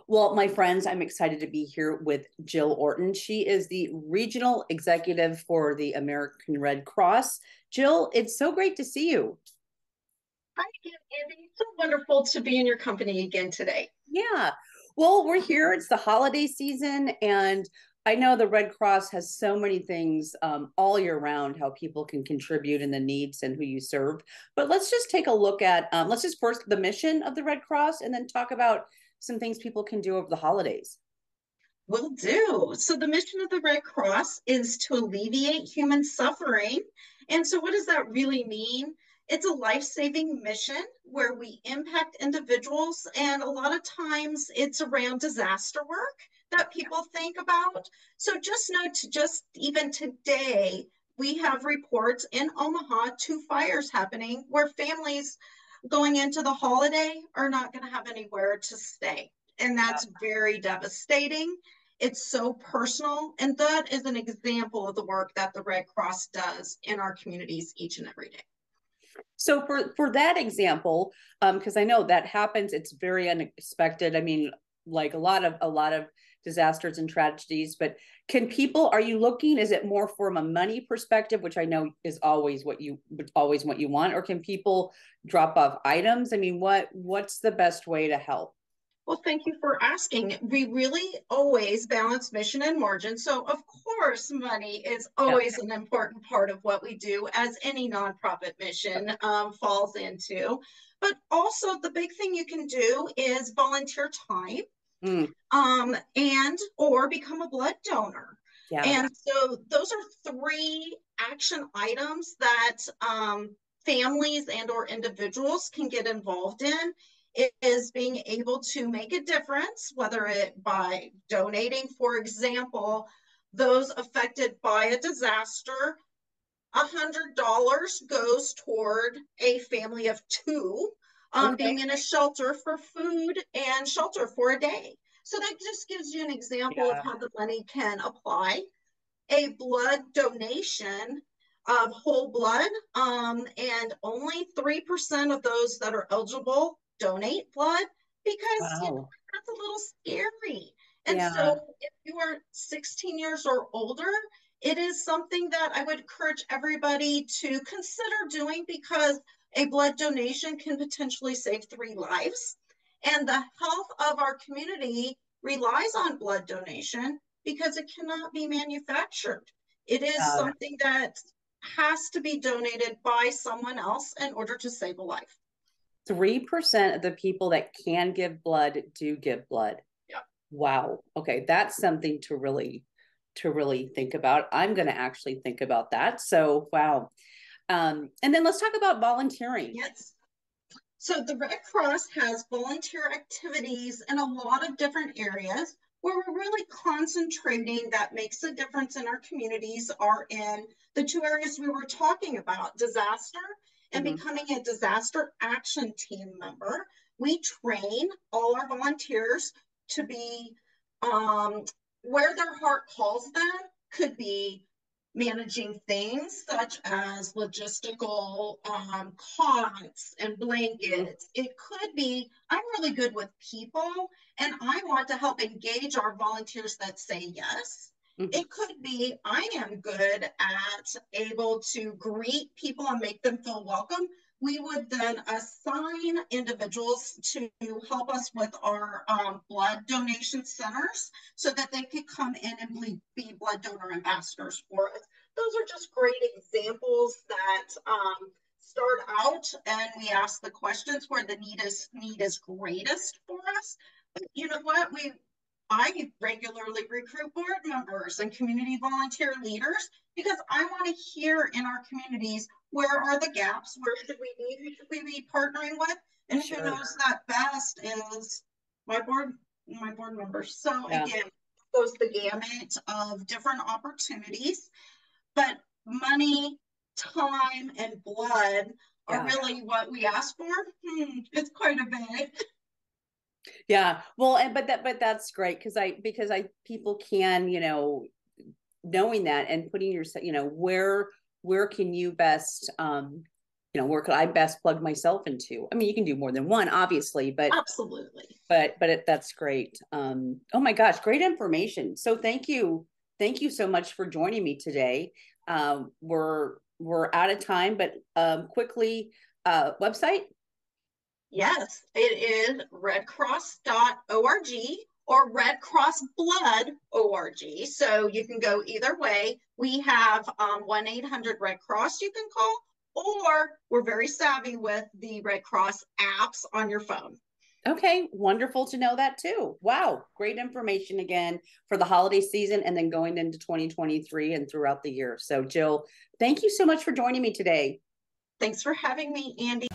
Well, my friends, I'm excited to be here with Jill Orton. She is the regional executive for the American Red Cross. Jill, it's so great to see you. Hi again, Andy. It's so wonderful to be in your company again today. Yeah. Well, we're here. It's the holiday season, and I know the Red Cross has so many things all year round how people can contribute and the needs and who you serve. But let's just take a look at, let's just first the mission of the Red Cross and then talk about some things people can do over the holidays. Will do. So, the mission of the Red Cross is to alleviate human suffering. And so, what does that really mean? It's a life saving mission where we impact individuals, and a lot of times it's around disaster work that people think about. So, just know to just even today, we have reports in Omaha, two fires happening where families going into the holiday are not going to have anywhere to stay. And that's very devastating. It's so personal. And that is an example of the work that the Red Cross does in our communities each and every day. So for that example, because I know that happens, it's very unexpected. I mean, like a lot of disasters and tragedies. But can people? Are you looking? Is it more from a money perspective, which I know is always what you want, or can people drop off items? I mean, what's the best way to help? Well, thank you for asking. We really always balance mission and margin. So, of course, money is Yeah. always an important part of what we do, as any nonprofit mission falls into. But also, the big thing you can do is volunteer time Mm, and or become a blood donor. yeah. And so those are three action items that families and or individuals can get involved in. It is being able to make a difference, whether it by donating, for example, those affected by a disaster. $100 goes toward a family of two Okay. being in a shelter for food and shelter for a day. So that just gives you an example of Yeah. how the money can apply. A blood donation of whole blood, and only 3% of those that are eligible donate blood because Wow. that's a little scary. And Yeah. so, if you are 16 years or older, it is something that I would encourage everybody to consider doing because a blood donation can potentially save three lives. And the health of our community relies on blood donation because it cannot be manufactured. It is Yeah. something that has to be donated by someone else in order to save a life. 3% of the people that can give blood do give blood. Yeah. Wow. Okay, that's something to really think about. I'm going to actually think about that. So, wow. And then let's talk about volunteering. Yes. So the Red Cross has volunteer activities in a lot of different areas where we're really concentrating that makes a difference in our communities are in the two areas we were talking about, disaster and Mhm. becoming a disaster action team member. We train all our volunteers to be where their heart calls them, could be managing things such as logistical cots and Mhm. blankets. It could be, I'm really good with people and I want to help engage our volunteers that say yes. Mhm. It could be, I am good at able to greet people and make them feel welcome. We would then assign individuals to help us with our blood donation centers so that they could come in and be blood donor ambassadors for us. Those are just great examples that start out and we ask the questions where the need is greatest for us. But you know what? I regularly recruit board members and community volunteer leaders because I want to hear in our communities where are the gaps, where should we be, who should we be partnering with, and who Sure. knows that best is my board members. So Yeah. again, goes the gamut of different opportunities, but money, time, and blood are Yeah. really what we ask for. It's quite a bit. Yeah. Well, and but that's great because I people can, knowing that and putting yourself, where can you best you know, where could I best plug myself into? I mean, you can do more than one, obviously, Absolutely. that's great. Oh my gosh, great information. So thank you so much for joining me today. We're out of time, but quickly, website. Yes, it is redcross.org or redcrossblood.org. So you can go either way. We have 1-800 Red Cross you can call, or we're very savvy with the Red Cross apps on your phone. Okay, wonderful to know that too. Wow, great information again for the holiday season and then going into 2023 and throughout the year. So, Jill, thank you so much for joining me today. Thanks for having me, Andy.